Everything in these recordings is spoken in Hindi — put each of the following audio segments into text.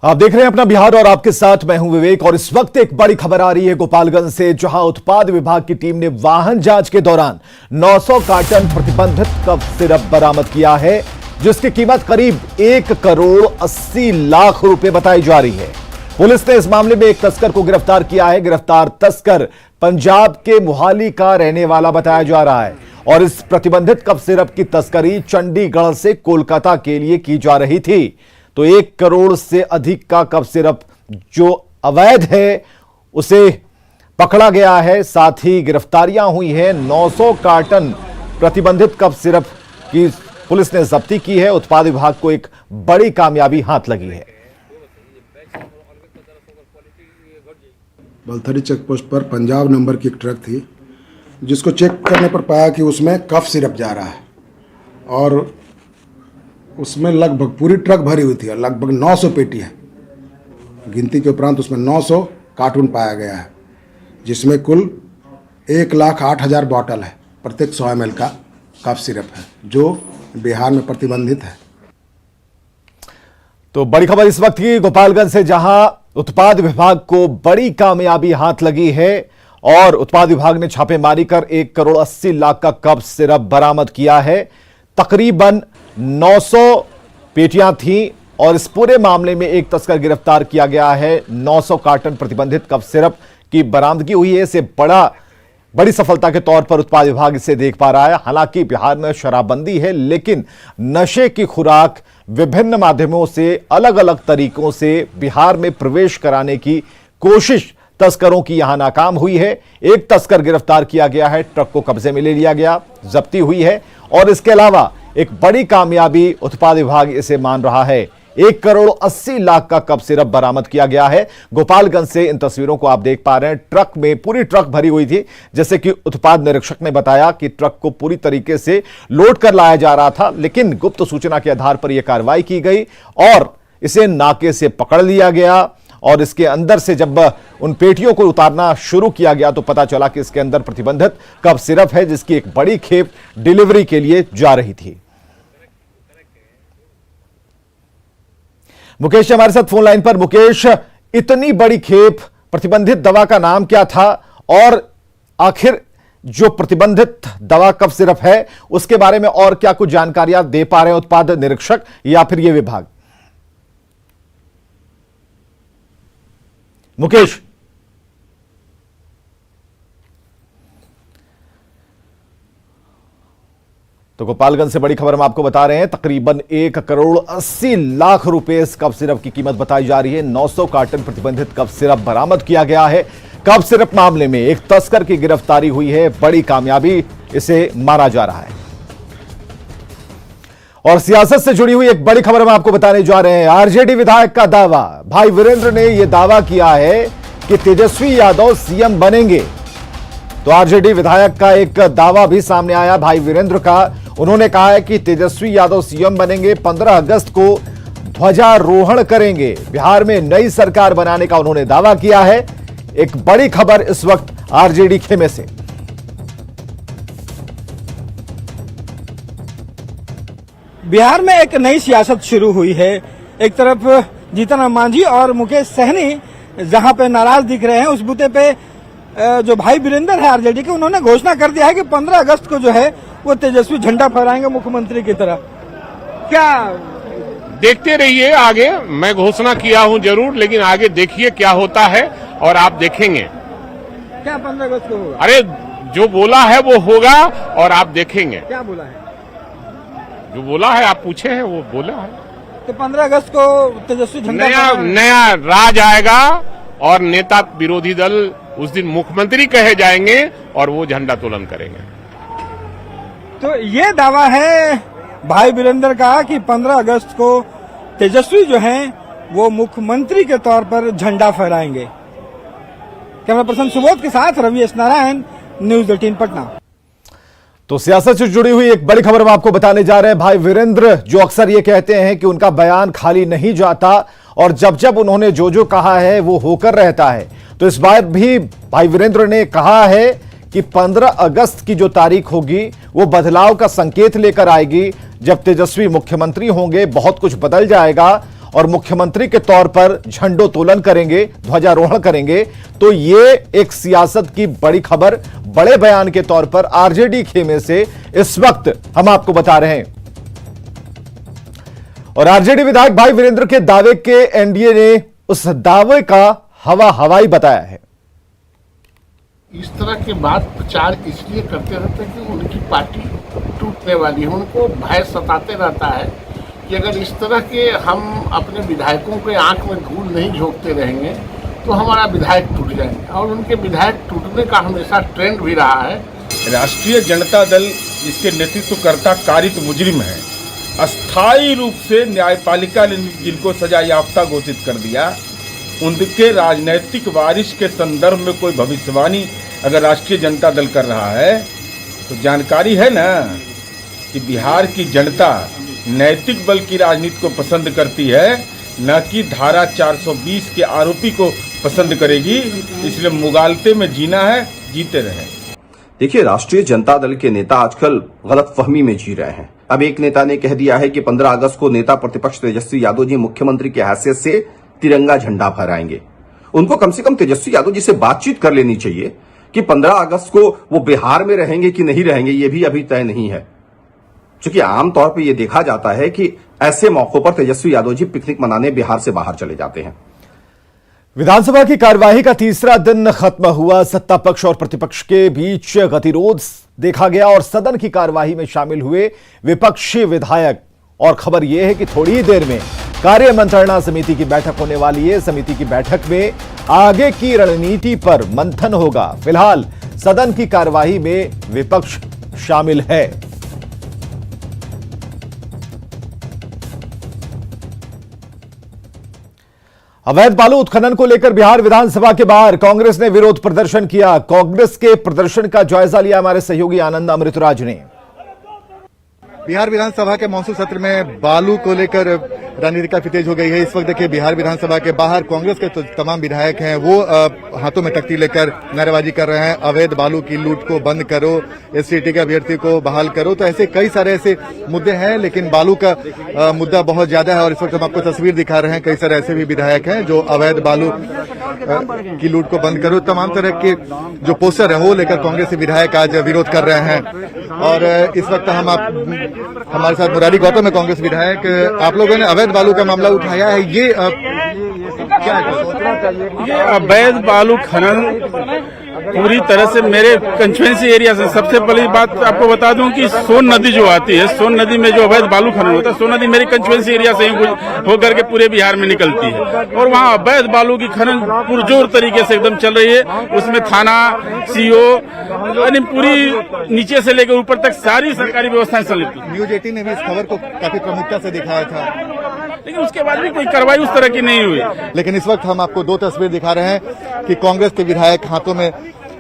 आप देख रहे हैं अपना बिहार और आपके साथ मैं हूं विवेक। और इस वक्त एक बड़ी खबर आ रही है गोपालगंज से, जहां उत्पाद विभाग की टीम ने वाहन जांच के दौरान 900 कार्टन प्रतिबंधित कफ सिरप बरामद किया है, जिसकी कीमत करीब 1 करोड़ 80 लाख रुपए बताई जा रही है। पुलिस ने इस मामले में एक तस्कर को गिरफ्तार किया है। गिरफ्तार तस्कर पंजाब के मोहाली का रहने वाला बताया जा रहा है और इस प्रतिबंधित कफ सिरप की तस्करी चंडीगढ़ से कोलकाता के लिए की जा रही थी। तो 1 करोड़ से अधिक का कफ सिरप जो अवैध है उसे पकड़ा गया है। साथ ही गिरफ्तारियां हुई हैं। 900 कार्टन प्रतिबंधित कफ सिरप की पुलिस ने जब्ती की है। उत्पाद विभाग को एक बड़ी कामयाबी हाथ लगी है। बलथरी चेक पोस्ट पर पंजाब नंबर की एक ट्रक थी, जिसको चेक करने पर पाया कि उसमें कफ सिरप जा रहा है और उसमें लगभग पूरी ट्रक भरी हुई थी और लगभग 900 पेटी है। गिनती के उपरांत उसमें 900 कार्टून पाया गया है, जिसमें कुल 1,08,000 बॉटल है। प्रत्येक 100 ml का कफ सिरप है, जो बिहार में प्रतिबंधित है। तो बड़ी खबर इस वक्त की गोपालगंज से, जहां उत्पाद विभाग को बड़ी कामयाबी हाथ लगी है और उत्पाद विभाग ने छापेमारी कर 1 करोड़ 80 लाख का कफ सिरप बरामद किया है। तकरीबन 900 पेटियां थीं और इस पूरे मामले में एक तस्कर गिरफ्तार किया गया है। 900 कार्टन प्रतिबंधित कफ सिरप की बरामदगी हुई है। इसे बड़ी सफलता के तौर पर उत्पाद विभाग इसे देख पा रहा है। हालांकि बिहार में शराबबंदी है, लेकिन नशे की खुराक विभिन्न माध्यमों से, अलग अलग तरीकों से बिहार में प्रवेश कराने की कोशिश तस्करों की यहां नाकाम हुई है। एक तस्कर गिरफ्तार किया गया है, ट्रक को कब्जे में ले लिया गया, जब्ती हुई है और इसके अलावा एक बड़ी कामयाबी उत्पाद विभाग इसे मान रहा है। 1 करोड़ 80 लाख का कफ सिरप बरामद किया गया है। गोपालगंज से इन तस्वीरों को आप देख पा रहे हैं। ट्रक में पूरी ट्रक भरी हुई थी। जैसे कि उत्पाद निरीक्षक ने बताया कि ट्रक को पूरी तरीके से लोड कर लाया जा रहा था, लेकिन गुप्त सूचना के आधार पर यह कार्रवाई की गई और इसे नाके से पकड़ लिया गया। और इसके अंदर से जब उन पेटियों को उतारना शुरू किया गया तो पता चला कि इसके अंदर प्रतिबंधित कफ सिरप है, जिसकी एक बड़ी खेप डिलीवरी के लिए जा रही थी। मुकेश हमारे साथ फोन लाइन पर। मुकेश, इतनी बड़ी खेप प्रतिबंधित दवा का नाम क्या था और आखिर जो प्रतिबंधित दवा कफ सिरप है उसके बारे में और क्या कुछ जानकारियां दे पा रहे हैं उत्पाद निरीक्षक या फिर यह विभाग? मुकेश, तो गोपालगंज से बड़ी खबर हम आपको बता रहे हैं। तकरीबन 1 करोड़ 80 लाख रुपए इस कफ सिरप की कीमत बताई जा रही है। 900 कार्टन प्रतिबंधित कफ सिरप बरामद किया गया है। कफ सिरप मामले में एक तस्कर की गिरफ्तारी हुई है। बड़ी कामयाबी इसे माना जा रहा है। और सियासत से जुड़ी हुई एक बड़ी खबर हम आपको बताने जा रहे हैं। आरजेडी विधायक का दावा, भाई वीरेंद्र ने यह दावा किया है कि तेजस्वी यादव सीएम बनेंगे। तो आरजेडी विधायक का एक दावा भी सामने आया भाई वीरेंद्र का। उन्होंने कहा है कि तेजस्वी यादव सीएम बनेंगे, 15 अगस्त को ध्वजारोहण करेंगे, बिहार में नई सरकार बनाने का उन्होंने दावा किया है। एक बड़ी खबर इस वक्त आरजेडी खेमे से। बिहार में एक नई सियासत शुरू हुई है। एक तरफ जीतन राम मांझी और मुकेश सहनी जहां पे नाराज दिख रहे हैं, उस बूते पे जो भाई वीरेंद्र है आरजेडी के, उन्होंने घोषणा कर दिया है कि 15 अगस्त को जो है वो तेजस्वी झंडा फहराएंगे मुख्यमंत्री की तरह। क्या देखते रहिए आगे। मैं घोषणा किया हूं जरूर, लेकिन आगे देखिए क्या होता है और आप देखेंगे। क्या 15 अगस्त को होगा? अरे जो बोला है वो होगा और आप देखेंगे। क्या बोला है? जो बोला है आप पूछे हैं, वो बोला है। तो 15 अगस्त को तेजस्वी झंडा नया राज आएगा और नेता विरोधी दल उस दिन मुख्यमंत्री कहे जाएंगे और वो झंडा तोलन करेंगे। तो ये दावा है भाई वीरेंद्र का कि 15 अगस्त को तेजस्वी जो हैं वो मुख्यमंत्री के तौर पर झंडा फहराएंगे। कैमरा पर्सन सुबोध के साथ रवि एस नारायण, न्यूज 18 पटना। तो सियासत से जुड़ी हुई एक बड़ी खबर हम आपको बताने जा रहे हैं। भाई वीरेंद्र जो अक्सर ये कहते हैं कि उनका बयान खाली नहीं जाता और जब जब उन्होंने जो जो कहा है वो होकर रहता है, तो इस बार भी भाई वीरेंद्र ने कहा है कि 15 अगस्त की जो तारीख होगी वो बदलाव का संकेत लेकर आएगी। जब तेजस्वी मुख्यमंत्री होंगे बहुत कुछ बदल जाएगा और मुख्यमंत्री के तौर पर झंडोत्तोलन करेंगे, ध्वजारोहण करेंगे, तो ये एक सियासत की बड़ी खबर बड़े बयान के तौर पर आरजेडी खेमे से इस वक्त हम आपको बता रहे हैं। और आरजेडी विधायक भाई वीरेंद्र के दावे के एनडीए ने उस दावे का हवाई बताया है। इस तरह के बात प्रचार इसलिए करते रहते हैं कि उनकी पार्टी टूटने वाली है। उनको भय सताते रहता है कि अगर इस तरह के हम अपने विधायकों के आंख में धूल नहीं झोंकते रहेंगे तो हमारा विधायक टूट जाएंगे, और उनके विधायक टूटने का हमेशा ट्रेंड भी रहा है। राष्ट्रीय जनता दल जिसके नेतृत्वकर्ता कारित मुजरिम है, अस्थायी रूप से न्यायपालिका ने जिनको सजा याफ्ता घोषित कर दिया, उनके राजनैतिक वारिस के संदर्भ में कोई भविष्यवाणी अगर राष्ट्रीय जनता दल कर रहा है तो जानकारी है ना कि बिहार की जनता नैतिक बल की राजनीति को पसंद करती है, न कि धारा 420 के आरोपी को पसंद करेगी। इसलिए मुगालते में जीना है, जीते रहें। देखिए, राष्ट्रीय जनता दल के नेता आजकल गलतफहमी में जी रहे हैं। अब एक नेता ने कह दिया है कि 15 अगस्त को नेता प्रतिपक्ष तेजस्वी यादव जी मुख्यमंत्री की हैसियत से तिरंगा झंडा फहराएंगे। उनको कम से कम तेजस्वी यादव जी से बातचीत कर लेनी चाहिए कि 15 अगस्त को वो बिहार में रहेंगे कि नहीं रहेंगे, ये भी अभी तय नहीं है। क्योंकि आमतौर पर यह देखा जाता है कि ऐसे मौकों पर तेजस्वी यादव जी पिकनिक मनाने बिहार से बाहर चले जाते हैं। विधानसभा की कार्यवाही का तीसरा दिन खत्म हुआ। सत्ता पक्ष और प्रतिपक्ष के बीच गतिरोध देखा गया और सदन की कार्यवाही में शामिल हुए विपक्षी विधायक। और खबर यह है कि थोड़ी ही देर में कार्य मंत्रणा समिति की बैठक होने वाली है। समिति की बैठक में आगे की रणनीति पर मंथन होगा। फिलहाल सदन की कार्यवाही में विपक्ष शामिल है। अवैध बालू उत्खनन को लेकर बिहार विधानसभा के बाहर कांग्रेस ने विरोध प्रदर्शन किया। कांग्रेस के प्रदर्शन का जायजा लिया हमारे सहयोगी आनंद अमृतराज ने। बिहार विधानसभा के मॉनसून सत्र में बालू को लेकर रणनीति काफी तेज हो गई है। इस वक्त देखिए बिहार विधानसभा के बाहर कांग्रेस के तो तमाम विधायक हैं, वो हाथों में तख्ती लेकर नारेबाजी कर रहे हैं। अवैध बालू की लूट को बंद करो, एससीटी के अभ्यर्थी को बहाल करो। तो ऐसे कई सारे ऐसे मुद्दे हैं, लेकिन बालू का मुद्दा बहुत ज्यादा है। और इस वक्त हम आपको तस्वीर दिखा रहे हैं, कई सारे ऐसे भी विधायक हैं जो अवैध बालू की लूट को बंद करो, तमाम तरह के जो पोस्टर है वो लेकर कांग्रेसी विधायक आज विरोध कर रहे हैं। और इस वक्त हमारे साथ मुरारी गौतम है, कांग्रेस विधायक। आप लोगों ने अवैध बालू का मामला उठाया है, ये क्या है? ये अवैध बालू खनन पूरी तरह से मेरे कंस्टिट्यूएंसी एरिया से, सबसे पहली बात आपको बता दूं कि सोन नदी जो आती है, सोन नदी में जो अवैध बालू खनन होता है, सोन नदी मेरी कंस्टिट्यूएंसी एरिया से ही होकर के पूरे बिहार में निकलती है। और वहाँ अवैध बालू की खनन पुरजोर तरीके से एकदम चल रही है। उसमें थाना, सीओ, यानी पूरी नीचे से लेकर ऊपर तक सारी सरकारी व्यवस्थाएं संलिप्त। न्यूज 18 ने भी इस खबर को काफी प्रमुखता से दिखाया था, लेकिन उसके बाद भी कोई कार्रवाई उस तरह की नहीं हुई। लेकिन इस वक्त हम आपको दो तस्वीर दिखा रहे हैं कि कांग्रेस के विधायक हाथों में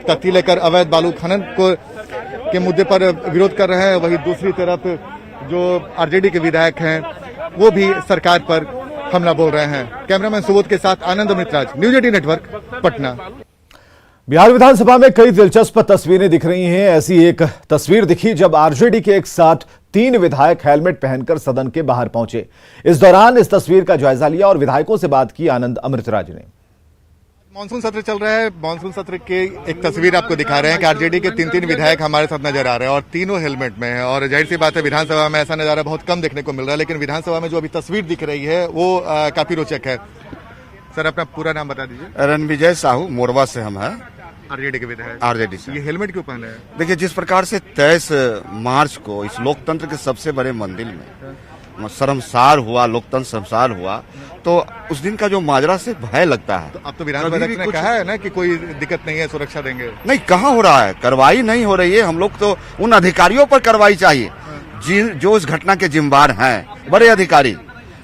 तख्ती लेकर अवैध बालू खनन के मुद्दे पर विरोध कर रहे हैं। वहीं दूसरी तरफ जो आरजेडी के विधायक हैं वो भी सरकार पर हमला बोल रहे हैं। कैमरामैन सुबोध के साथ आनंद अमृतराज, न्यूज 18 नेटवर्क, पटना। बिहार विधानसभा में कई दिलचस्प तस्वीरें दिख रही हैं। ऐसी एक तस्वीर दिखी जब आरजेडी के एक साथ 3 विधायक हेलमेट पहनकर सदन के बाहर पहुंचे। इस दौरान इस तस्वीर का जायजा लिया और विधायकों से बात की आनंद अमृतराज ने। मानसून सत्र चल रहा है, मानसून सत्र के एक तस्वीर आपको दिखा रहे हैं कि आरजेडी के 3 विधायक हमारे साथ नजर आ रहे हैं और तीनों हेलमेट में हैं। और जाहिर सी बात है विधानसभा में ऐसा नजारा बहुत कम देखने को मिल रहा है, लेकिन विधानसभा में जो अभी तस्वीर दिख रही है वो काफी रोचक है। सर, अपना पूरा नाम बता दीजिए। रणविजय साहू, मोरवा से हम हैं, आरजेडी के विधायक। आरजेडी से। ये हेलमेट क्यों पहने हैं? देखिए, जिस प्रकार से 23 मार्च को इस लोकतंत्र के सबसे बड़े मंदिर में शर्मसार हुआ, लोकतंत्र शर्मसार हुआ, तो उस दिन का जो माजरा से भय लगता है। तो अब तो विधानसभा अध्यक्ष ने कहा है ना कि कोई दिक्कत नहीं है, सुरक्षा देंगे। नहीं, कहाँ हो रहा है, कार्रवाई नहीं हो रही है। हम लोग तो उन अधिकारियों पर कार्रवाई चाहिए जो इस घटना के जिम्मेदार हैं, बड़े अधिकारी,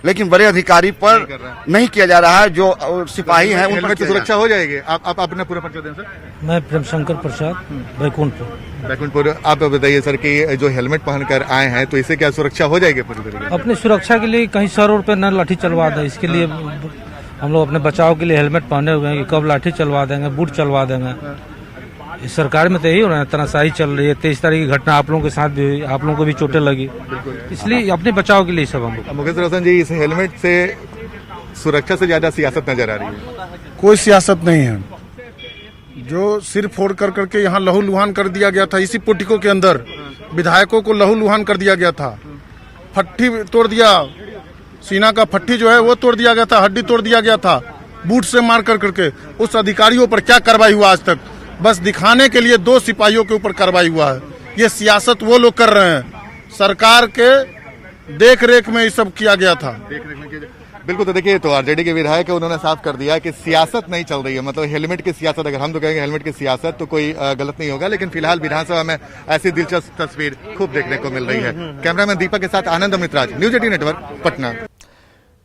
लेकिन बड़े अधिकारी पर नहीं किया जा रहा है। जो सिपाही हैं उन पर सुरक्षा हो जाएगी। आप अपना पूरा परिचय दें सर। मैं प्रेमशंकर प्रसाद, बैकुंठपुर। आप बताइए सर कि जो हेलमेट पहनकर आए हैं तो इससे क्या सुरक्षा हो जाएगी पूरी तरीके से? अपनी सुरक्षा के लिए कहीं सर रोड पे न लाठी चलवा दे, इसके लिए हम लोग अपने बचाव के लिए हेलमेट पहने हुए हैं कि कब लाठी चलवा देंगे, बूट चलवा देंगे। इस सरकार में तो यही हो रहा है, तनाशाही चल रही है। 23 तारीख की घटना आप लोगों के साथ भी हुई, आप लोगों को भी चोटें लगी, इसलिए अपने बचाव के लिए सब हम। मुकेश रोशन जी, इस हेलमेट से सुरक्षा से ज्यादा सियासत नजर आ रही है। कोई सियासत नहीं है। जो सिर फोड़ कर करके यहाँ लहू लुहान कर दिया गया था, इसी पोटिको के अंदर विधायकों को लहू लुहान कर दिया गया था। फट्टी तोड़ दिया, सीना का फट्टी जो है वो तोड़ दिया गया था, हड्डी तोड़ दिया गया था बूट से मार कर करके। उस अधिकारियों पर क्या कार्रवाई हुआ आज तक? बस दिखाने के लिए 2 सिपाहियों के ऊपर कार्रवाई हुआ है। ये सियासत वो लोग कर रहे हैं, सरकार के देख रेख में ये सब किया गया था। बिल्कुल। तो देखिए, तो आरजेडी के विधायक है, उन्होंने साफ कर दिया कि सियासत नहीं चल रही है, मतलब हेलमेट की सियासत। अगर हम तो कहेंगे हेलमेट की सियासत तो कोई गलत नहीं होगा, लेकिन फिलहाल विधानसभा में ऐसी दिलचस्प तस्वीर खूब देखने को मिल रही है। कैमरामैन दीपक के साथ आनंद अमृतराज, न्यूज 18 नेटवर्क, पटना।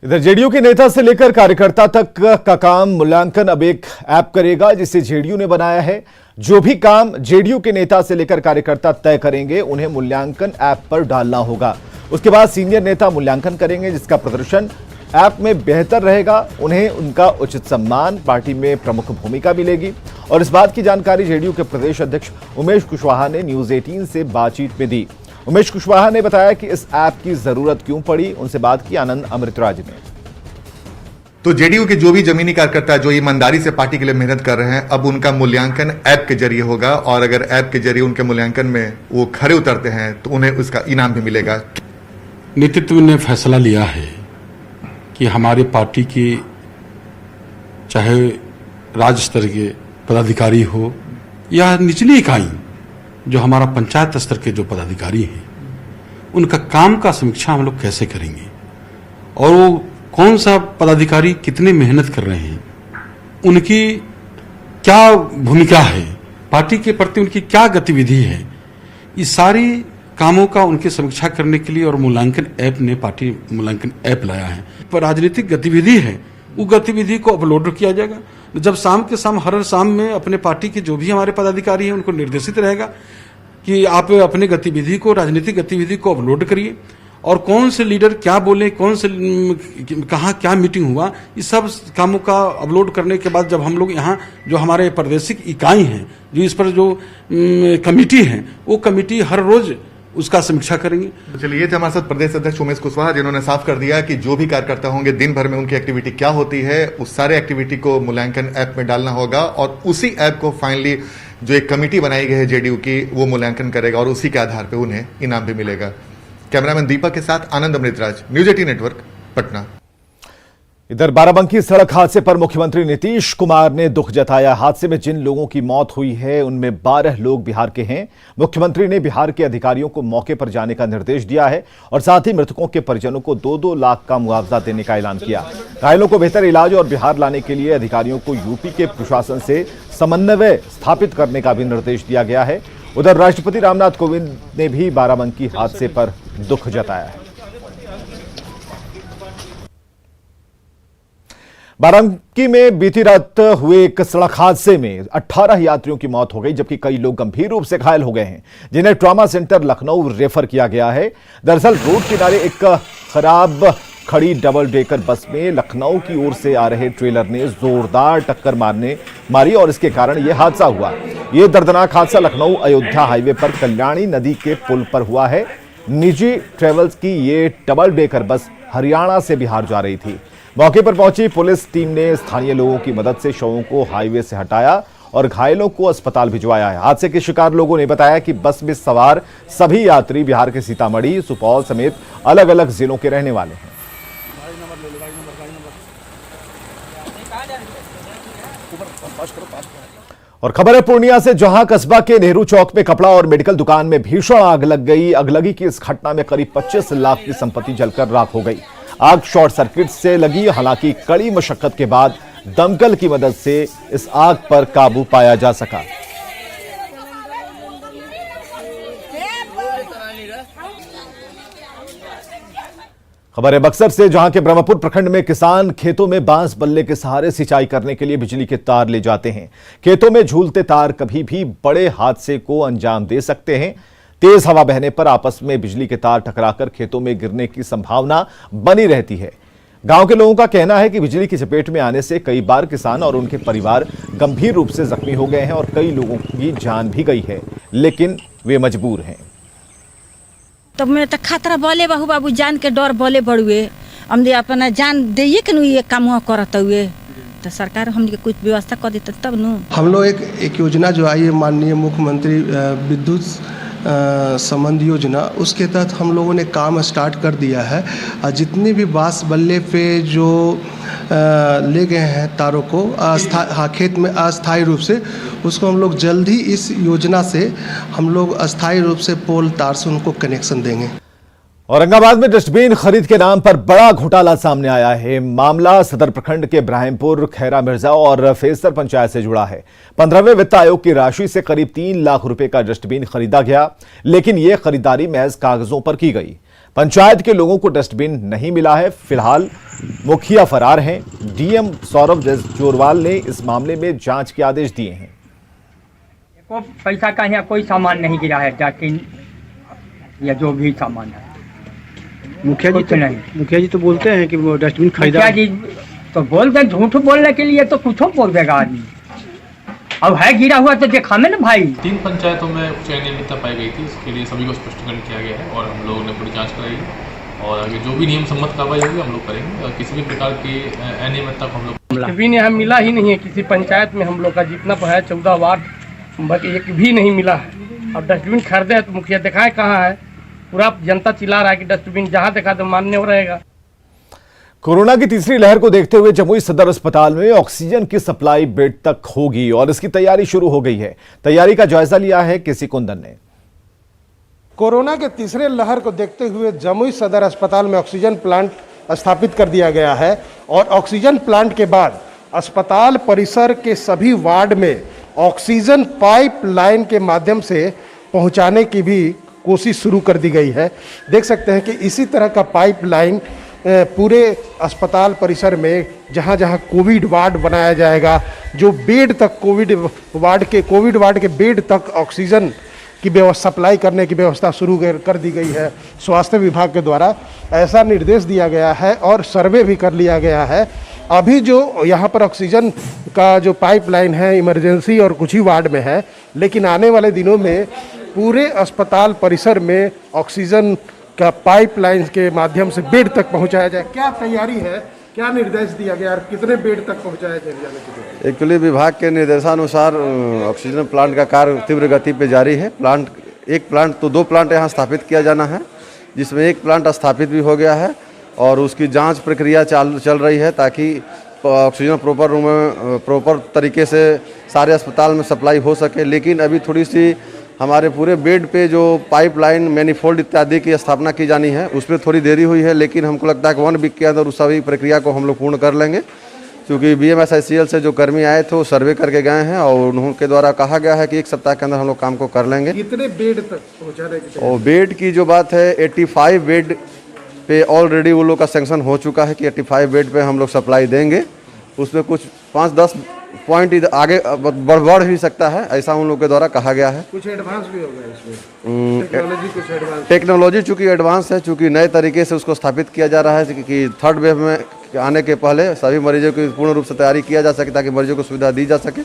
इधर जेडीयू के नेता से लेकर कार्यकर्ता तक का काम मूल्यांकन अब एक ऐप करेगा, जिसे जेडीयू ने बनाया है। जो भी काम जेडीयू के नेता से लेकर कार्यकर्ता तय करेंगे, उन्हें मूल्यांकन ऐप पर डालना होगा। उसके बाद सीनियर नेता मूल्यांकन करेंगे, जिसका प्रदर्शन ऐप में बेहतर रहेगा। उन्हें उनका उचित सम्मान, पार्टी में प्रमुख भूमिका मिलेगी। और इस बात की जानकारी जेडीयू के प्रदेश अध्यक्ष उमेश कुशवाहा ने न्यूज 18 से बातचीत में दी। उमेश कुशवाहा ने बताया कि इस ऐप की जरूरत क्यों पड़ी। उनसे बात की आनंद अमृतराज ने। तो जेडीयू के जो भी जमीनी कार्यकर्ता जो ईमानदारी से पार्टी के लिए मेहनत कर रहे हैं, अब उनका मूल्यांकन ऐप के जरिए होगा, और अगर ऐप के जरिए उनके मूल्यांकन में वो खरे उतरते हैं तो उन्हें उसका इनाम भी मिलेगा। नेतृत्व ने फैसला लिया है कि हमारे पार्टी के चाहे राज्य स्तर के पदाधिकारी हो या निचली इकाई, जो हमारा पंचायत स्तर के जो पदाधिकारी हैं, उनका काम का समीक्षा हम लोग कैसे करेंगे, और वो कौन सा पदाधिकारी कितने मेहनत कर रहे हैं, उनकी क्या भूमिका है, पार्टी के प्रति उनकी क्या गतिविधि है, ये सारी कामों का उनकी समीक्षा करने के लिए और मूल्यांकन ऐप ने पार्टी मूल्यांकन ऐप लाया है। पर राजनीतिक गतिविधि है, वो गतिविधि को अपलोड किया जाएगा। जब शाम के शाम हर शाम में अपने पार्टी के जो भी हमारे पदाधिकारी हैं, उनको निर्देशित रहेगा कि आप अपने गतिविधि को, राजनीतिक गतिविधि को अपलोड करिए, और कौन से लीडर क्या बोले, कौन से कहाँ क्या मीटिंग हुआ, इस सब कामों का अपलोड करने के बाद जब हम लोग यहाँ जो हमारे प्रादेशिक इकाई हैं, जो इस पर जो कमेटी है, वो कमेटी हर रोज उसका समीक्षा करेंगे। चलिए, ये थे हमारे साथ प्रदेश अध्यक्ष उमेश कुशवाहा, जिन्होंने साफ कर दिया कि जो भी कार्यकर्ता होंगे, दिन भर में उनकी एक्टिविटी क्या होती है, उस सारे एक्टिविटी को मूल्यांकन ऐप में डालना होगा, और उसी ऐप को फाइनली जो एक कमेटी बनाई गई है जेडीयू की, वो मूल्यांकन करेगा, और उसी के आधार पर उन्हें इनाम भी मिलेगा। कैमरामैन दीपक के साथ आनंद अमृतराज, न्यूज 18 नेटवर्क, पटना। इधर बाराबंकी सड़क हादसे पर मुख्यमंत्री नीतीश कुमार ने दुख जताया। हादसे में जिन लोगों की मौत हुई है, उनमें 12 लोग बिहार के हैं। मुख्यमंत्री ने बिहार के अधिकारियों को मौके पर जाने का निर्देश दिया है, और साथ ही मृतकों के परिजनों को 2-2 लाख का मुआवजा देने का ऐलान किया। घायलों को बेहतर इलाज और बिहार लाने के लिए अधिकारियों को यूपी के प्रशासन से समन्वय स्थापित करने का भी निर्देश दिया गया है। उधर राष्ट्रपति रामनाथ कोविंद ने भी बाराबंकी हादसे पर दुख जताया है। बाराबंकी में बीती रात हुए एक सड़क हादसे में 18 यात्रियों की मौत हो गई, जबकि कई लोग गंभीर रूप से घायल हो गए हैं, जिन्हें ट्रॉमा सेंटर लखनऊ रेफर किया गया है। दरअसल रोड किनारे एक खराब खड़ी डबल डेकर बस में लखनऊ की ओर से आ रहे ट्रेलर ने जोरदार टक्कर मारी, और इसके कारण यह हादसा हुआ। यह दर्दनाक हादसा लखनऊ अयोध्या हाईवे पर कल्याणी नदी के पुल पर हुआ है। निजी ट्रेवल्स की ये डबल डेकर बस हरियाणा से बिहार जा रही थी। मौके पर पहुंची पुलिस टीम ने स्थानीय लोगों की मदद से शवों को हाईवे से हटाया और घायलों को अस्पताल भिजवाया है। हादसे के शिकार लोगों ने बताया कि बस में सवार सभी यात्री बिहार के सीतामढ़ी, सुपौल समेत अलग अलग जिलों के रहने वाले हैं। और खबर है पूर्णिया से, जहां कस्बा के नेहरू चौक में कपड़ा और मेडिकल दुकान में भीषण आग लग गई। अगलगी की इस घटना में करीब 25 लाख की संपत्ति जलकर राख हो गई। आग शॉर्ट सर्किट से लगी, हालांकि कड़ी मशक्कत के बाद दमकल की मदद से इस आग पर काबू पाया जा सका। खबर है बक्सर से, जहां के ब्रह्मपुर प्रखंड में किसान खेतों में बांस बल्ले के सहारे सिंचाई करने के लिए बिजली के तार ले जाते हैं। खेतों में झूलते तार कभी भी बड़े हादसे को अंजाम दे सकते हैं। तेज हवा बहने पर आपस में बिजली के तार टकराकर खेतों में गिरने की संभावना बनी रहती है। गांव के लोगों का कहना है कि बिजली की चपेट में आने से कई बार किसान और उनके परिवार गंभीर रूप से जख्मी हो गए हैं और कई लोगों की जान भी गई है, लेकिन वे मजबूर हैं। तब मैं तो खतरा बोले बाबू जान के डर बोले बड़ुए हमने अपना जान दिए कि ये काम करते हुए तो सरकार हमने कुछ व्यवस्था कर देता तब न। हम लोग एक योजना जो आई है माननीय मुख्यमंत्री विद्युत संबंध योजना, उसके तहत हम लोगों ने काम स्टार्ट कर दिया है। और जितने भी बांस बल्ले पे जो ले गए हैं तारों को खेत में अस्थायी रूप से, उसको हम लोग जल्द ही इस योजना से हम लोग अस्थायी रूप से पोल तार से उनको कनेक्शन देंगे। औरंगाबाद में डस्टबिन खरीद के नाम पर बड़ा घोटाला सामने आया है। मामला सदर प्रखंड के इब्राहिमपुर, खैरा मिर्जा और फेसर पंचायत से जुड़ा है। 15वें वित्त आयोग की राशि से करीब 3 लाख रुपए का डस्टबिन खरीदा गया, लेकिन यह खरीदारी महज कागजों पर की गई। पंचायत के लोगों को डस्टबिन नहीं मिला है। फिलहाल मुखिया फरार हैं। डीएम सौरभ जोरवाल ने इस मामले में जांच के आदेश दिए हैं। पैसा का यहाँ कोई सामान नहीं गिरा है, डस्टबिन या जो भी सामान है। मुखिया जी तो बोलते हैं कि वो डस्टबिन खरीदा। मुखिया जी तो बोलते हैं, झूठ बोलने के लिए तो कुछ बोल देगा आदमी। अब है गिरा हुआ तो देखा में ना भाई। 3 पंचायतों में कुछ अनियमितता पाई गई थी, इसके लिए सभी को स्पष्टीकरण किया गया है और हम लोगों ने पूरी जांच कराई है और आगे जो भी नियम सम्मत कार्रवाई होगी हम लोग करेंगे और किसी भी प्रकार की अनियमितता को हम लोग। डस्टबिन यहाँ मिला ही नहीं है किसी पंचायत में। हम लोग का जितना है 14 वार्ड एक भी नहीं मिला है। अब डस्टबिन खरीदे तो मुखिया दिखाए कहाँ है। पूरा जनता चिल्ला रहा है कि डस्टबिन जहां देखा तो मान्य हो रहेगा। कोरोना की तीसरी लहर को देखते हुए जमुई सदर अस्पताल में ऑक्सीजन की सप्लाई बेड तक होगी और इसकी तैयारी शुरू हो गई है। तैयारी का जायजा लिया है केसी कुंदन ने। कोरोना के तीसरे लहर को देखते हुए जमुई सदर अस्पताल में ऑक्सीजन प्लांट स्थापित कर दिया गया है और ऑक्सीजन प्लांट के बाद अस्पताल परिसर के सभी वार्ड में ऑक्सीजन पाइप लाइन के माध्यम से पहुंचाने की भी कोशिश शुरू कर दी गई है। देख सकते हैं कि इसी तरह का पाइप लाइन पूरे अस्पताल परिसर में जहां जहां कोविड वार्ड बनाया जाएगा, जो बेड तक कोविड वार्ड के बेड तक ऑक्सीजन की व्यवस्था सप्लाई करने की व्यवस्था शुरू कर दी गई है। स्वास्थ्य विभाग के द्वारा ऐसा निर्देश दिया गया है और सर्वे भी कर लिया गया है। अभी जो यहाँ पर ऑक्सीजन का जो पाइपलाइन है इमरजेंसी और कुछ ही वार्ड में है, लेकिन आने वाले दिनों में पूरे अस्पताल परिसर में ऑक्सीजन का पाइपलाइन के माध्यम से बेड तक पहुँचाया जाए। क्या तैयारी है, क्या निर्देश दिया गया और कितने बेड तक पहुँचाया जाए? एक्चुअली विभाग के निर्देशानुसार ऑक्सीजन प्लांट का कार्य तीव्र गति पे जारी है। दो प्लांट यहाँ स्थापित किया जाना है, जिसमें एक प्लांट स्थापित भी हो गया है और उसकी जांच प्रक्रिया चल रही है ताकि ऑक्सीजन प्रॉपर तरीके से सारे अस्पताल में सप्लाई हो सके। लेकिन अभी थोड़ी सी हमारे पूरे बेड पे जो पाइपलाइन, मैनिफोल्ड इत्यादि की स्थापना की जानी है, उसमें थोड़ी देरी हुई है, लेकिन हमको लगता है कि 1 वीक के अंदर उस सभी प्रक्रिया को हम लोग पूर्ण कर लेंगे। क्योंकि BMSICL से जो कर्मी आए थे वो सर्वे करके गए हैं और उनके द्वारा कहा गया है कि 1 सप्ताह के अंदर हम लोग काम को कर लेंगे। कितने बेड तक पहुँचाने की? और बेड की जो बात है 85 बेड पे ऑलरेडी वो लोग का सेंक्शन हो चुका है कि 85 बेड पे हम लोग सप्लाई देंगे। उसमें कुछ 5-10 पॉइंट आगे बढ़ भी सकता है, ऐसा उन लोगों के द्वारा कहा गया है। कुछ एडवांस भी होगा इसमें, टेक्नोलॉजी चूंकि एडवांस है, चूंकि नए तरीके से उसको स्थापित किया जा रहा है कि 3rd वेव में आने के पहले सभी मरीजों की पूर्ण रूप से तैयारी किया जा सके ताकि मरीजों को सुविधा दी जा सके।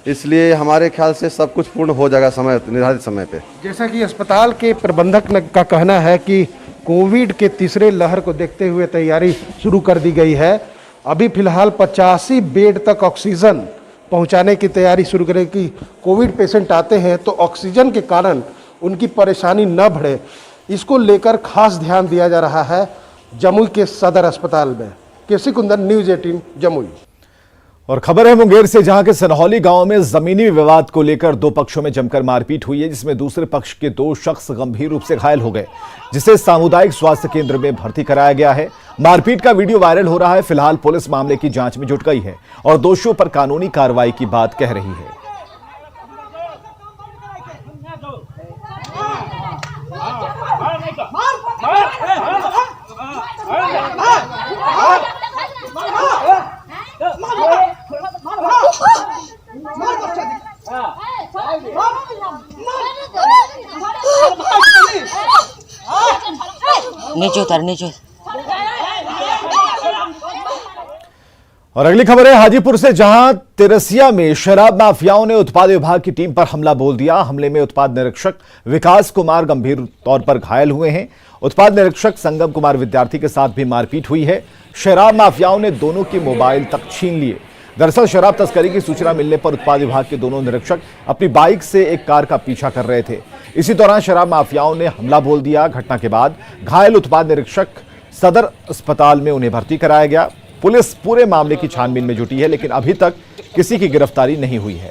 इसलिए हमारे ख्याल से सब कुछ पूर्ण हो जाएगा निर्धारित समय पे। जैसा कि अस्पताल के प्रबंधक का कहना है कि कोविड के तीसरे लहर को देखते हुए तैयारी शुरू कर दी गई है। अभी फिलहाल 85 बेड तक ऑक्सीजन पहुंचाने की तैयारी शुरू करें कि कोविड पेशेंट आते हैं तो ऑक्सीजन के कारण उनकी परेशानी न बढ़े, इसको लेकर खास ध्यान दिया जा रहा है जमुई के सदर अस्पताल में। केसी कुंदन, न्यूज़ 18 जमुई। और खबर है मुंगेर से, जहां के सनहौली गांव में जमीनी विवाद को लेकर 2 पक्षों में जमकर मारपीट हुई है, जिसमें दूसरे पक्ष के 2 शख्स गंभीर रूप से घायल हो गए, जिसे सामुदायिक स्वास्थ्य केंद्र में भर्ती कराया गया है। मारपीट का वीडियो वायरल हो रहा है। फिलहाल पुलिस मामले की जांच में जुट गई है और दोषियों पर कानूनी कार्रवाई की बात कह रही है। नीचे उतर, नीचे। और अगली खबर है हाजीपुर से, जहां तिरसिया में शराब माफियाओं ने उत्पाद विभाग की टीम पर हमला बोल दिया। हमले में उत्पाद निरीक्षक विकास कुमार गंभीर तौर पर घायल हुए हैं। उत्पाद निरीक्षक संगम कुमार विद्यार्थी के साथ भी मारपीट हुई है। शराब माफियाओं ने दोनों के मोबाइल तक छीन लिए। दरअसल शराब तस्करी की सूचना मिलने पर उत्पाद विभाग के दोनों निरीक्षक अपनी बाइक से एक कार का पीछा कर रहे थे। इसी दौरान शराब माफियाओं ने हमला बोल दिया। घटना के बाद घायल उत्पाद निरीक्षक सदर अस्पताल में उन्हें भर्ती कराया गया। पुलिस पूरे मामले की छानबीन में जुटी है, लेकिन अभी तक किसी की गिरफ्तारी नहीं हुई है।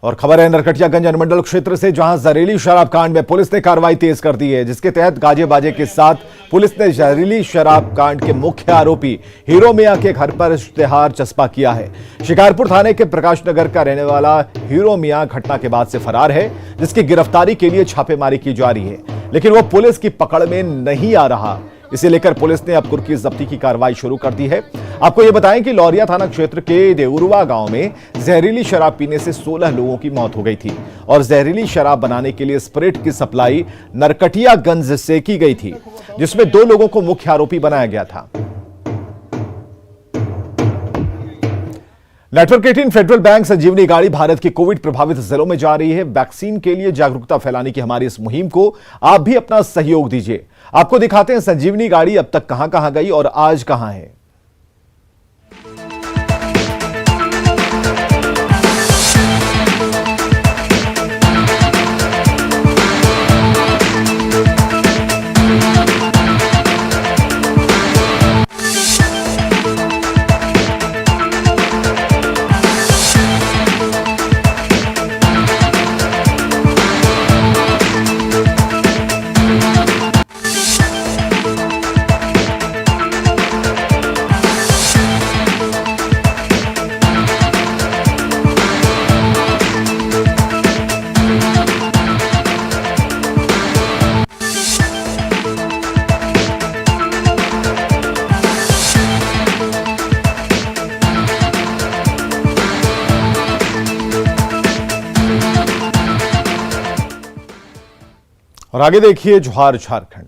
और खबर है नरकटियागंज अनुमंडल क्षेत्र से, जहां जहरीली शराब कांड में पुलिस ने कार्रवाई तेज कर दी है, जिसके तहत गाजे बाजे के साथ पुलिस ने जहरीली शराब कांड के मुख्य आरोपी हीरो मियां के घर पर इश्तेहार चस्पा किया है। शिकारपुर थाने के प्रकाश नगर का रहने वाला हीरो मियां घटना के बाद से फरार है, जिसकी गिरफ्तारी के लिए छापेमारी की जा रही है, लेकिन वो पुलिस की पकड़ में नहीं आ रहा। इसे लेकर पुलिस ने अब कुर्की जब्ती की कार्रवाई शुरू कर दी है। आपको यह बताएं कि लौरिया थाना क्षेत्र के देउरवा गांव में जहरीली शराब पीने से 16 लोगों की मौत हो गई थी और जहरीली शराब बनाने के लिए स्पिरिट की सप्लाई नरकटियागंज से की गई थी, जिसमें 2 लोगों को मुख्य आरोपी बनाया गया था। नेटवर्क 18 फेडरल बैंक संजीवनी गाड़ी भारत के कोविड प्रभावित जिलों में जा रही है। वैक्सीन के लिए जागरूकता फैलाने की हमारी इस मुहिम को आप भी अपना सहयोग दीजिए। आपको दिखाते हैं संजीवनी गाड़ी अब तक कहां कहां गई और आज कहां है। और आगे देखिए जोहार झारखंड।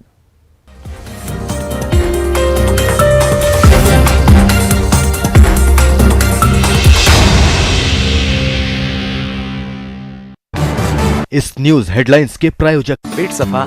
इस न्यूज हेडलाइंस के प्रायोजक पेट सफा